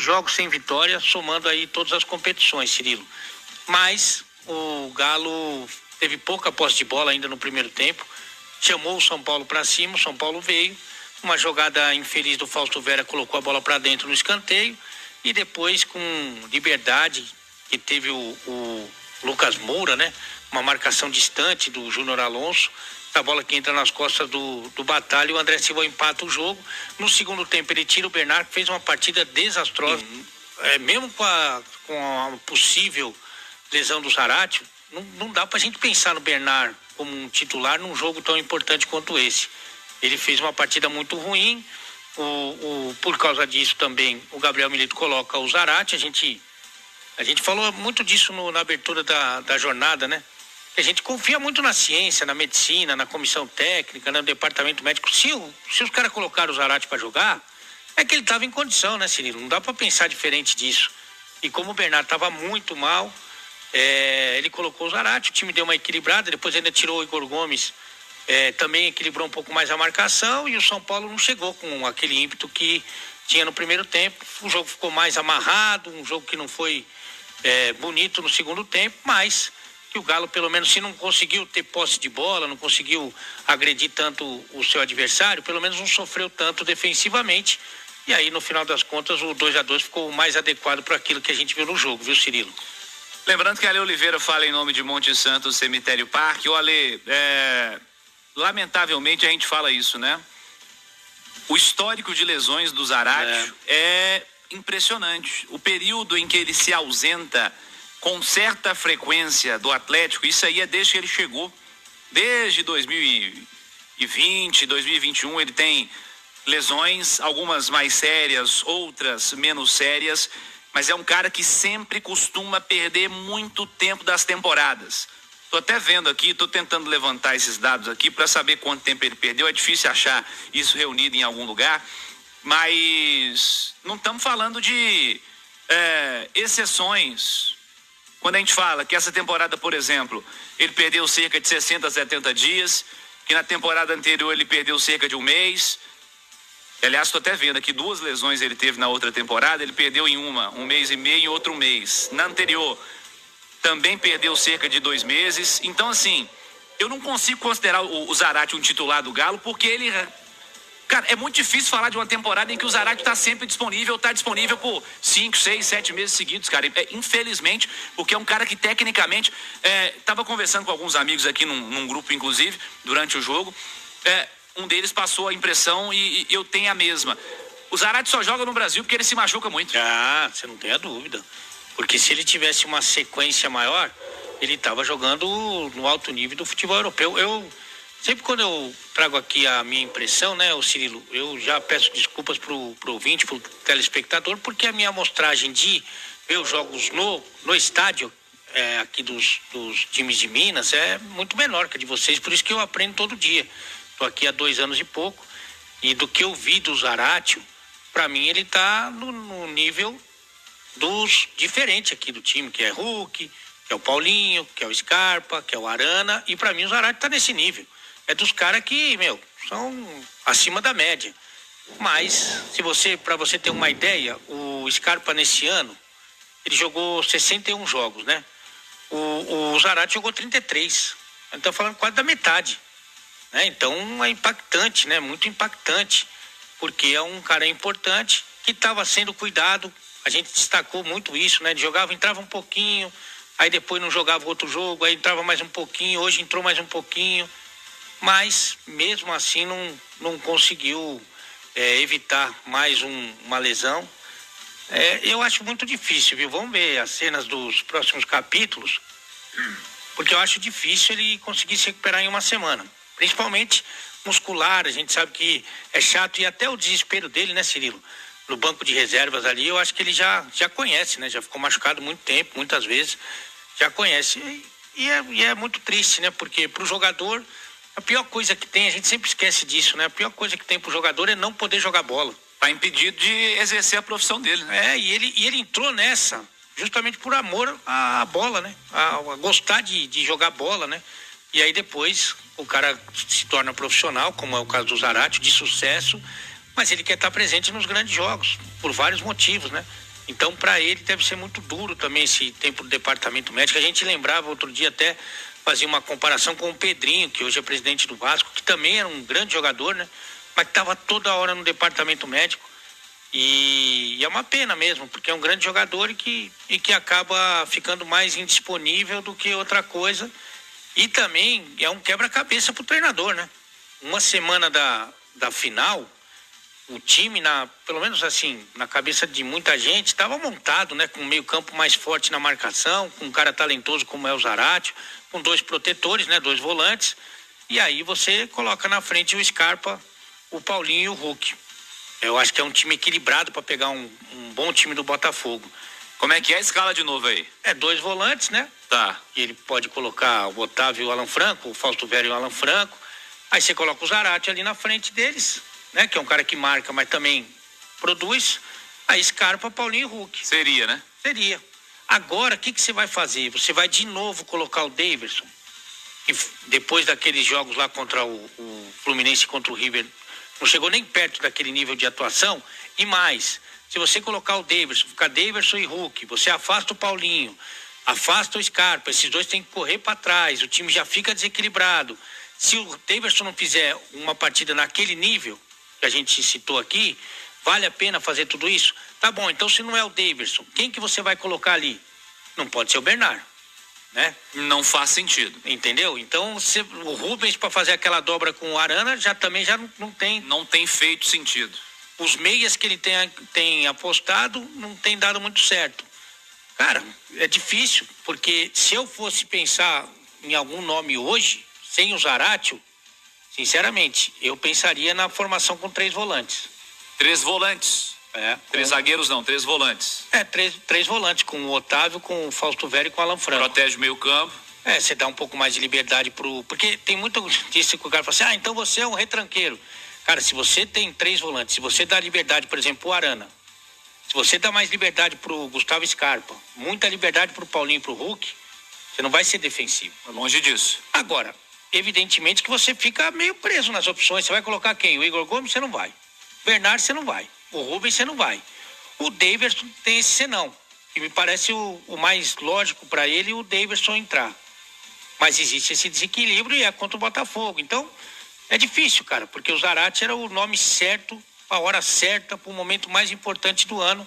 jogos sem vitória, somando aí todas as competições, Cirilo. Mas o Galo teve pouca posse de bola ainda no primeiro tempo, chamou o São Paulo para cima, o São Paulo veio, uma jogada infeliz do Fausto Vera colocou a bola para dentro no escanteio e depois com liberdade que teve o Lucas Moura, né? Uma marcação distante do Júnior Alonso, a bola que entra nas costas do Batalha, o André Silva empata o jogo. No segundo tempo ele tira o Bernard, que fez uma partida desastrosa. Mesmo com a possível lesão do Zarate, não dá pra gente pensar no Bernard como um titular num jogo tão importante quanto esse. Ele fez uma partida muito ruim, por causa disso também o Gabriel Milito coloca o Zarate. A gente falou muito disso na abertura da jornada, né? A gente confia muito na ciência, na medicina, na comissão técnica, no departamento médico. Se os caras colocaram o Zarate para jogar, é que ele estava em condição, né, Cirilo? Não dá para pensar diferente disso. E como o Bernardo estava muito mal, ele colocou o Zarate, o time deu uma equilibrada, depois ainda tirou o Igor Gomes, também equilibrou um pouco mais a marcação, e o São Paulo não chegou com aquele ímpeto que tinha no primeiro tempo. O jogo ficou mais amarrado, um jogo que não foi bonito no segundo tempo, mas que o Galo, pelo menos, se não conseguiu ter posse de bola, não conseguiu agredir tanto o seu adversário, pelo menos não sofreu tanto defensivamente. E aí, no final das contas, o 2-2 ficou mais adequado para aquilo que a gente viu no jogo, viu, Cirilo? Lembrando que Ale Oliveira fala em nome de Monte Santo Cemitério Parque. O Ale, lamentavelmente a gente fala isso, né? O histórico de lesões do Zarate é impressionante. O período em que ele se ausenta com certa frequência do Atlético, isso aí é desde que ele chegou. Desde 2020, 2021, ele tem lesões, algumas mais sérias, outras menos sérias, mas é um cara que sempre costuma perder muito tempo das temporadas. Tô até vendo aqui, tô tentando levantar esses dados aqui para saber quanto tempo ele perdeu. É difícil achar isso reunido em algum lugar, mas não estamos falando de exceções. Quando a gente fala que essa temporada, por exemplo, ele perdeu cerca de 60 a 70 dias, que na temporada anterior ele perdeu cerca de um mês. Aliás, estou até vendo aqui, 2 lesões ele teve na outra temporada, ele perdeu em um mês e meio, em outro mês. Na anterior, também perdeu cerca de 2 meses. Então, assim, eu não consigo considerar o Zarate um titular do Galo, porque ele... Cara, é muito difícil falar de uma temporada em que o Zarate está sempre disponível, está disponível por 5, 6, 7 meses seguidos, cara. Infelizmente, porque é um cara que tecnicamente... Estava conversando com alguns amigos aqui num grupo, inclusive, durante o jogo. Um deles passou a impressão e eu tenho a mesma. O Zarate só joga no Brasil porque ele se machuca muito. Ah, você não tem a dúvida. Porque se ele tivesse uma sequência maior, ele estava jogando no alto nível do futebol europeu. Sempre quando eu trago aqui a minha impressão, né, o Cirilo, eu já peço desculpas pro ouvinte, pro telespectador, porque a minha amostragem de ver os jogos no estádio aqui dos times de Minas é muito menor que a de vocês, por isso que eu aprendo todo dia. Estou aqui há 2 anos e pouco, e do que eu vi do Zarate, para mim ele está no nível dos diferentes aqui do time, que é Hulk, que é o Paulinho, que é o Scarpa, que é o Arana, e para mim o Zarate está nesse nível. É dos caras que, são acima da média. Mas, para você ter uma ideia, o Scarpa nesse ano, ele jogou 61 jogos, né? O Zarate jogou 33. Ele tá falando quase da metade. Né? Então é impactante, né? Muito impactante. Porque é um cara importante que estava sendo cuidado. A gente destacou muito isso, né? Ele entrava um pouquinho, aí depois não jogava outro jogo, aí entrava mais um pouquinho, hoje entrou mais um pouquinho. Mas, mesmo assim, não conseguiu evitar mais uma lesão. Eu acho muito difícil, viu? Vamos ver as cenas dos próximos capítulos, porque eu acho difícil ele conseguir se recuperar em uma semana. Principalmente muscular, a gente sabe que é chato, e até o desespero dele, né, Cirilo? No banco de reservas ali, eu acho que ele já conhece, né? Já ficou machucado muito tempo, muitas vezes, já conhece. E é muito triste, né? Porque pro jogador... A pior coisa que tem, a gente sempre esquece disso, né? A pior coisa que tem pro jogador é não poder jogar bola. Tá impedido de exercer a profissão dele, né? E ele entrou nessa justamente por amor à bola, né? A gostar de jogar bola, né? E aí depois o cara se torna profissional, como é o caso do Zarate, de sucesso, mas ele quer estar presente nos grandes jogos, por vários motivos, né? Então, para ele deve ser muito duro também esse tempo do departamento médico. A gente lembrava outro dia até, fazia uma comparação com o Pedrinho, que hoje é presidente do Vasco, que também era um grande jogador, né? Mas que estava toda hora no departamento médico. E é uma pena mesmo, porque é um grande jogador e que acaba ficando mais indisponível do que outra coisa. E também é um quebra-cabeça pro treinador, né? Uma semana da final, o time, pelo menos assim, na cabeça de muita gente, estava montado, né? Com um meio campo mais forte na marcação, com um cara talentoso como é o Zaratio, com 2 protetores, né? 2 volantes. E aí você coloca na frente o Scarpa, o Paulinho e o Hulk. Eu acho que é um time equilibrado para pegar um bom time do Botafogo. Como é que é a escala de novo aí? 2 volantes, né? Tá. E ele pode colocar o Otávio e o Alan Franco, o Fausto Vera e o Alan Franco. Aí você coloca o Zaratio ali na frente deles, né? Que é um cara que marca, mas também produz. Aí Scarpa, Paulinho e Hulk. Seria, né? Seria. Agora, o que você vai fazer? Você vai de novo colocar o Daverson, que depois daqueles jogos lá contra o Fluminense e contra o River, não chegou nem perto daquele nível de atuação. E mais, se você colocar o Daverson, ficar Daverson e Hulk, você afasta o Paulinho, afasta o Scarpa, esses 2 têm que correr para trás, o time já fica desequilibrado. Se o Daverson não fizer uma partida naquele nível que a gente citou aqui, vale a pena fazer tudo isso? Tá bom, então se não é o Daverson, quem que você vai colocar ali? Não pode ser o Bernard, né? Não faz sentido. Entendeu? Então o Rubens, para fazer aquela dobra com o Arana, já não tem... Não tem feito sentido. Os meias que ele tem apostado não tem dado muito certo. Cara, é difícil, porque se eu fosse pensar em algum nome hoje, sem o Zaratio, sinceramente, eu pensaria na formação com 3 volantes. 3 volantes? 3 zagueiros não, 3 volantes. 3 volantes, com o Otávio, com o Fausto Vera e com o Alan Franco. Protege o meio campo. Você dá um pouco mais de liberdade porque tem muito disso que o cara fala assim, então você é um retranqueiro. Cara, se você tem 3 volantes, se você dá liberdade, por exemplo, pro Arana, se você dá mais liberdade pro Gustavo Scarpa, muita liberdade pro Paulinho e pro Hulk, você não vai ser defensivo. Longe disso. Agora, evidentemente que você fica meio preso nas opções. Você vai colocar quem? O Igor Gomes, você não vai. Bernard, você não vai. O Rubens, você não vai. O Daverson tem esse senão, que me parece o mais lógico para ele, o Daverson entrar. Mas existe esse desequilíbrio e é contra o Botafogo. Então, é difícil, cara, porque o Zaratio era o nome certo, a hora certa, para o momento mais importante do ano.